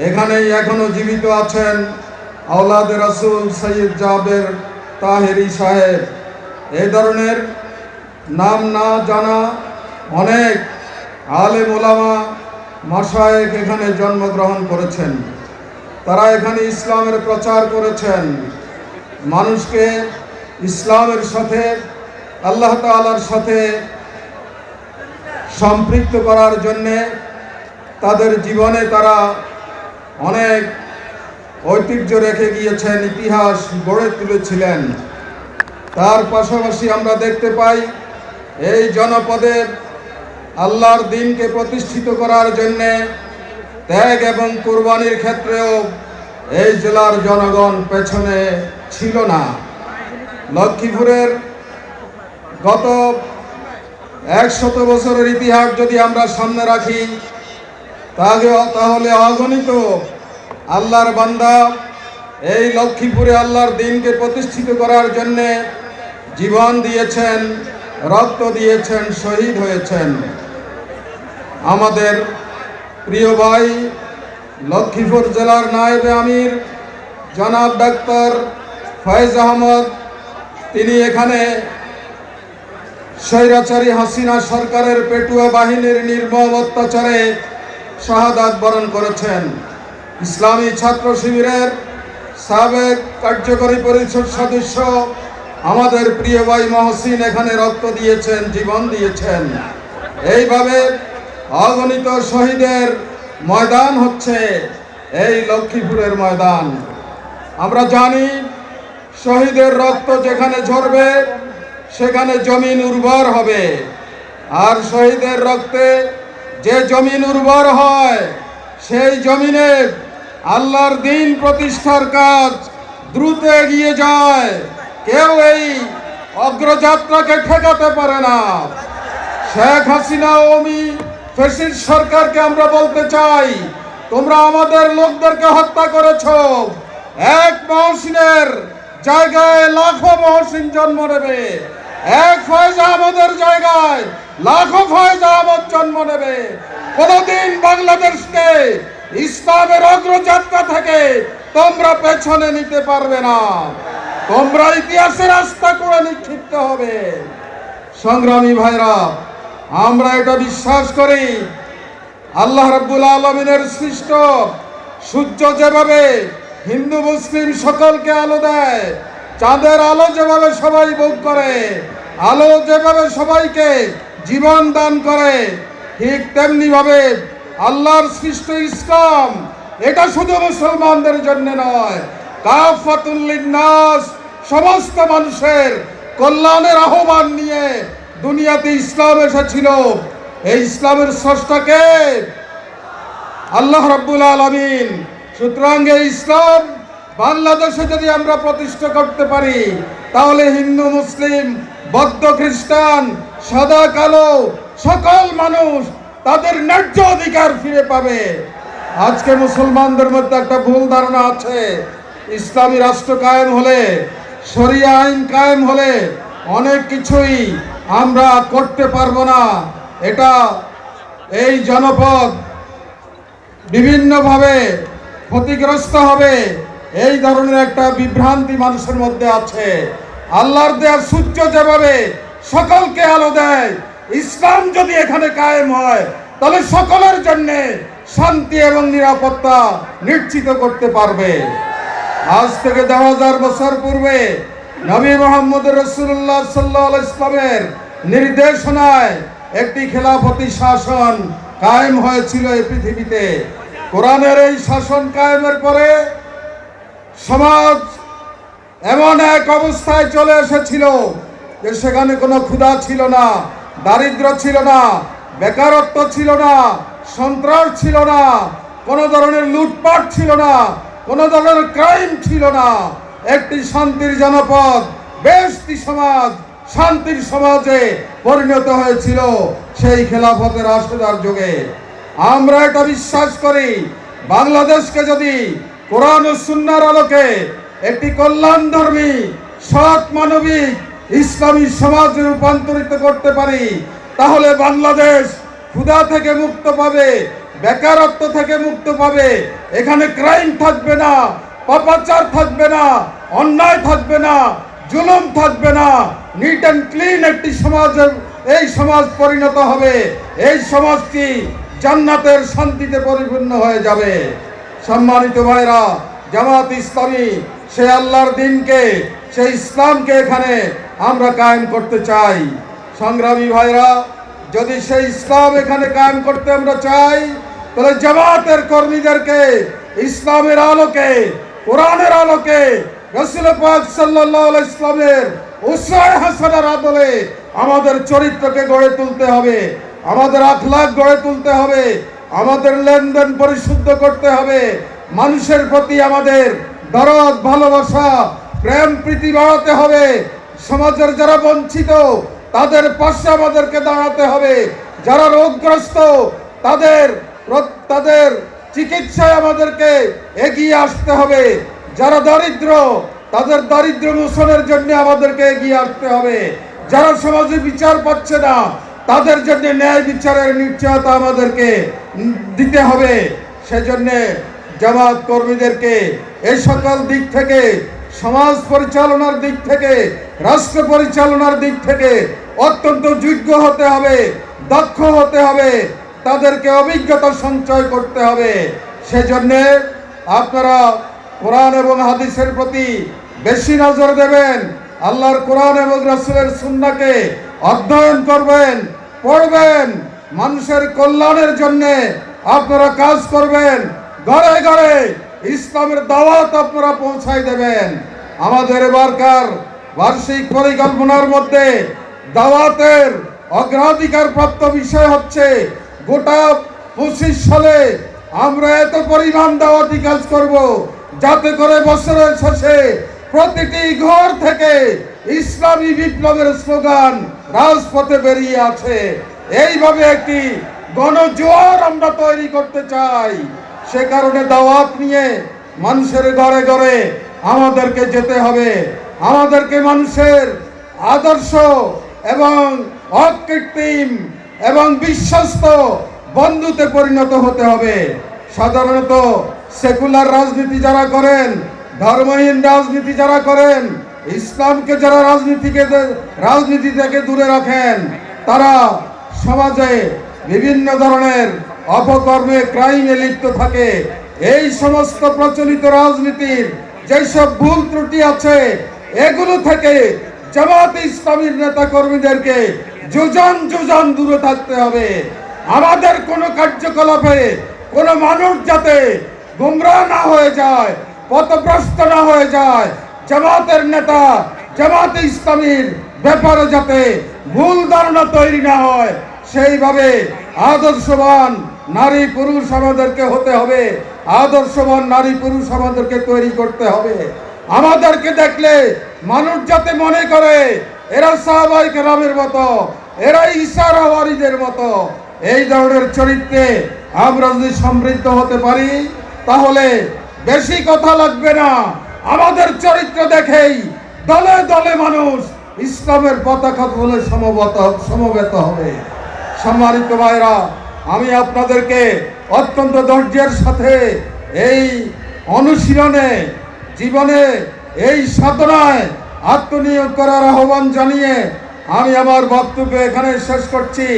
এখানেই এখনো জীবিত আছেন আওলাদে রাসূল সৈয়দ জাবের তাহেরি সাহেব। এই ধরনের নাম না জানা অনেক আলেম ওলামা মাশায়েখ এখানে জন্মগ্রহণ করেছেন। তারা এখানে ইসলামের প্রচার করেছেন, মানুষকে ইসলামের সাথে আল্লাহ তাআলার সাথে সম্পৃক্ত করার জন্যে তাদের জীবনে তারা অনেক ঐতিহ্য রেখে গিয়েছেন, ইতিহাস গড়ে তুলেছিলেন। তার পাশাপাশি আমরা দেখতে পাই এই জনপদে আল্লাহর দ্বীনকে প্রতিষ্ঠিত করার জন্যে ত্যাগ এবং কুরবানির ক্ষেত্রেও এই জেলার জনগণ পেছনে ছিল না। লক্ষ্মীপুরের গত 100 বছরের ইতিহাস যদি আমরা সামনে রাখি তাহলে অগণিত আল্লাহর বান্দা এই লক্ষ্মীপুরে আল্লাহর দ্বীনকে প্রতিষ্ঠিত করার জন্যে জীবন দিয়েছেন, রক্ত দিয়েছেন, শহীদ হয়েছেন। আমাদের প্রিয় ভাই লক্ষ্মীপুর জেলার নায়েবে আমির জনাব ডাক্তার ফয়েজ আহমদ, তিনি এখানে স্বৈরাচারী হাসিনা সরকারের পেটুয়া বাহিনীর নির্মম অত্যাচারে শাহাদাত বরণ করেছেন। ইসলামী ছাত্র শিবিরের সাবেক কার্যকরী পরিষদ সদস্য আমাদের প্রিয় ভাই মহসিন এখানে রক্ত দিয়েছেন, জীবন দিয়েছেন। এইভাবে অগণিত শহীদের ময়দান হচ্ছে এই লক্ষ্মীপুরের ময়দান। আমরা জানি শহীদের রক্ত যেখানে ঝরবে সেখানে জমিন উর্বর হবে, আর শহীদের রক্তে যে জমিন উর্বর হয় সেই জমিনে আল্লাহর দ্বীন প্রতিষ্ঠার কাজ দ্রুত এগিয়ে যায়। কেউ এই অগ্রযাত্রাকে ঠেকাতে পারে না। শেখ হাসিনা ওমি ফ্যাসিস্ট সরকারকে আমরা বলতে চাই, তোমরা আমাদের লোকদেরকে হত্যা করেছো। এক মহসিনের জায়গায় লাখো মহসিন জন্ম নেবে, এক ফয়েজ আহমদের জায়গায় লাখো ফয়েজ আহমদ জন্ম নেবে। কোনদিন বাংলাদেশকে ইসলামের অগ্রযাত্রা থেকে তোমরা পেছনে নিতে পারবে না। তোমরা ইতিহাসের রাস্তা করে নিক্ষিপ্ত হবে। সংগ্রামী ভাইরা, আমরা এটা বিশ্বাস করি, আল্লাহ রাব্বুল আলামিনের সৃষ্ট সূর্য যেভাবে হিন্দু মুসলিম সকলকে আলো দেয়, চাঁদের আলো যেভাবে সবাই ভোগ করে, আলো যেভাবে সবাইকে জীবন দান করে, ঠিক তেমনি ভাবে আল্লাহর সৃষ্ট ইসলাম এটা শুধু মুসলমানদের জন্য নয়, কাফাতুল লিন্নাস, সমস্ত মানুষের কল্যাণের আহ্বান নিয়ে দুনিয়াতে ইসলাম এসেছিল। এই ইসলামের স্রষ্টাকে আল্লাহ রাব্বুল আলামিন। সুতরাং এই ইসলাম বাংলাদেশে যদি আমরা প্রতিষ্ঠা করতে পারি তাহলে হিন্দু মুসলিম বৌদ্ধ খ্রিস্টান সাদা কালো সকল মানুষ তাদের ন্যায্য অধিকার ফিরে পাবে। আজকে মুসলমানদের মধ্যে একটা ভুল ধারণা আছে, ইসলামী রাষ্ট্র কায়েম হলে, শরিয়া আইন কায়েম হলে অনেক কিছুই আমরা করতে পারবো না। এটা এই জনপদ বিভিন্নভাবে ক্ষতিগ্রস্ত হবে, এই ধরনের একটা বিভ্রান্তি মানুষের মধ্যে আছে। আল্লাহর দেয়ার সূর্য যেভাবে সকলকে আলো দেয়, ইসলাম যদি এখানে কায়েম হয় তাহলে সকলের জন্য শান্তি এবং নিরাপত্তা নিশ্চিত করতে পারবে। আজ থেকে 10,000 বছর পূর্বে নবী মুহাম্মদ রাসূলুল্লাহ সাল্লাল্লাহু আলাইহি ওয়াসাল্লামের নির্দেশনায় একটি খেলাফতি শাসন কায়েম হয়েছিল এই পৃথিবীতে। কোরআনের এই শাসন কায়েমের পরে সমাজ এমন এক অবস্থায় চলে এসেছিল যে সেখানে কোনো ক্ষুধা ছিল না, দারিদ্র ছিল না, বেকারত্ব ছিল না, সন্ত্রাস ছিল না, কোনো ধরনের লুটপাট ছিল না, কোনো ধরনের ক্রাইম ছিল না। একটি শান্তির জনপদ, বেশটি সমাজ, শান্তির সমাজে পরিণত হয়েছিল সেই খেলাফতের রাশেদার যুগে। আমরা এটা বিশ্বাস করি, বাংলাদেশকে যদি কোরআন ও সুন্নাহর আলোকে একটি কল্যাণধর্মী সৎ মানবিক ইসলামী সমাজে রূপান্তরিত করতে পারি তাহলে বাংলাদেশ ক্ষুধা থেকে মুক্ত পাবে, বেকারত্ব থেকে মুক্ত পাবে, এখানে ক্রাইম থাকবে না, পাপাচার থাকবে না, অন্যায় থাকবে না, জুলুম থাকবে না, নিট অ্যান্ড ক্লিন একটি সমাজের এই সমাজ পরিণত হবে। এই সমাজটি জান্নাতের শান্তিতে পরিপূর্ণ হয়ে যাবে। সম্মানিত ভাইরা, জামাত ইসলামী সেই আল্লাহর দিনকে, সেই ইসলামকে এখানে আমরা কায়েম করতে চাই। সংগ্রামী ভাইরা, যদি সেই ইসলাম এখানে কায়েম করতে আমরা চাই, তাহলে জামাতের কর্মীদেরকে ইসলামের আলোকে, কোরআনের আলোকে, রাসূল পাক সাল্লাল্লাহু আলাইহি ইসলামের উসওয়ায়ে হাসানার আদলে আমাদের চরিত্রকে গড়ে তুলতে হবে, আমাদের আখলাক গড়ে তুলতে হবে, আমাদের লেনদেন পরিশুদ্ধ করতে হবে, মানুষের প্রতি আমাদের দরদ, ভালোবাসা, প্রেম, প্রীতি বাড়াতে হবে। সমাজের যারা বঞ্চিত তাদের পাশে আমাদেরকে দাঁড়াতে হবে, যারা রোগগ্রস্ত তাদের চিকিৎসায় আমাদেরকে এগিয়ে আসতে হবে, যারা দরিদ্র তাদের দারিদ্র্য মোচনের জন্য আমাদেরকে এগিয়ে আসতে হবে, যারা সমাজে বিচার পাচ্ছে না তাদের জন্য ন্যায় বিচারের নিশ্চয়তা আমাদেরকে দিতে হবে। সেজন্য জামাত কর্মীদেরকে এই সকল দিক থেকে, সমাজ পরিচালনার দিক থেকে, রাষ্ট্র পরিচালনার দিক থেকে অত্যন্ত যোগ্য হতে হবে, দক্ষ হতে হবে, তাদেরকে অভিজ্ঞতা সঞ্চয় করতে হবে। সেজন্য আপনারা কোরআন এবং হাদিসের প্রতি বেশি নজর দেবেন, আল্লাহর কোরআন এবং রাসূলের সুন্নাহকে অধ্যয়ন করবেন, পড়বেন, মানুষের কল্যাণের জন্য আপনারা কাজ করবেন, ঘরে ঘরে ইসলামের দাওয়াত আপনারা পৌঁছায় দেবেন। আমাদের এবারকার বার্ষিক পরিকল্পনার মধ্যে দাওয়াতের অগ্রাধিকার প্রাপ্ত বিষয় হচ্ছে গোটা 25 সালে আমরা এত পরিমাণ দাওয়াতি কাজ করব যাতে করে বছরের শেষে প্রতিটি ঘর থেকে ইসলামী বিপ্লবের স্লোগান রাজপথে বেরিয়ে আছে। এইভাবে একটি গণজোয়ার আমরা তৈরি করতে চাই। সে কারণে দাওয়াত নিয়ে মানুষের ঘরে ঘরে আমাদেরকে যেতে হবে, আমাদেরকে মানুষের আদর্শ এবং অকৃত্রিম এবং বিশ্বস্ত বন্ধুতে পরিণত হতে হবে। সাধারণত সেকুলার রাজনীতি যারা করেন, ধর্মহীন রাজনীতি যারা করেন, ইসলামকে যারা রাজনীতি থেকে দূরে রাখেন, তারা সমাজে বিভিন্ন ধরনের অপকর্মে, ক্রাইমে লিপ্ত থাকে। এই সমস্ত প্রচলিত রাজনীতির যেসব ভুল ত্রুটি আছে, এগুলো থেকে জামাত ইসলামীর নেতা কর্মীদেরকে যোজন দূরে থাকতে হবে। আমাদের কোনো কার্যকলাপে কোনো মানুষ যাতে গুমরাহ না হয়ে যায়, পথভ্রষ্ট না হয়ে যায়, জামাতের নেতা, জামাত ইসলামীর ব্যাপারে যাতে ভুল ধারণা তৈরি না হয়, সেইভাবে আদর্শবান নারী পুরুষ আমাদেরকে হতে হবে, আদর্শবান নারী পুরুষ আমাদেরকে তৈরি করতে হবে। আমাদেরকে দেখলে মানুষ যাতে মনে করে এরা সাহাবায়ে কেরামের মতো, এরা ঈসা হাওয়ারীদের মতো। এই ধরনের চরিত্রে আমরা যদি সমৃদ্ধ হতে পারি, তাহলে বেশি কথা লাগবে না, আমাদের চরিত্র দেখেই দলে দলে মানুষ ইসলামের পতাকা তলে সমবেত হবে। সম্মানিত ভাইরা, আমি আপনাদেরকে অত্যন্ত ধৈর্যের সাথে এই অনুশীলনে, জীবনে এই সাধনায় আত্মনিয়োগ করার আহ্বান জানিয়ে আমি আমার বক্তব্য এখানে শেষ করছি।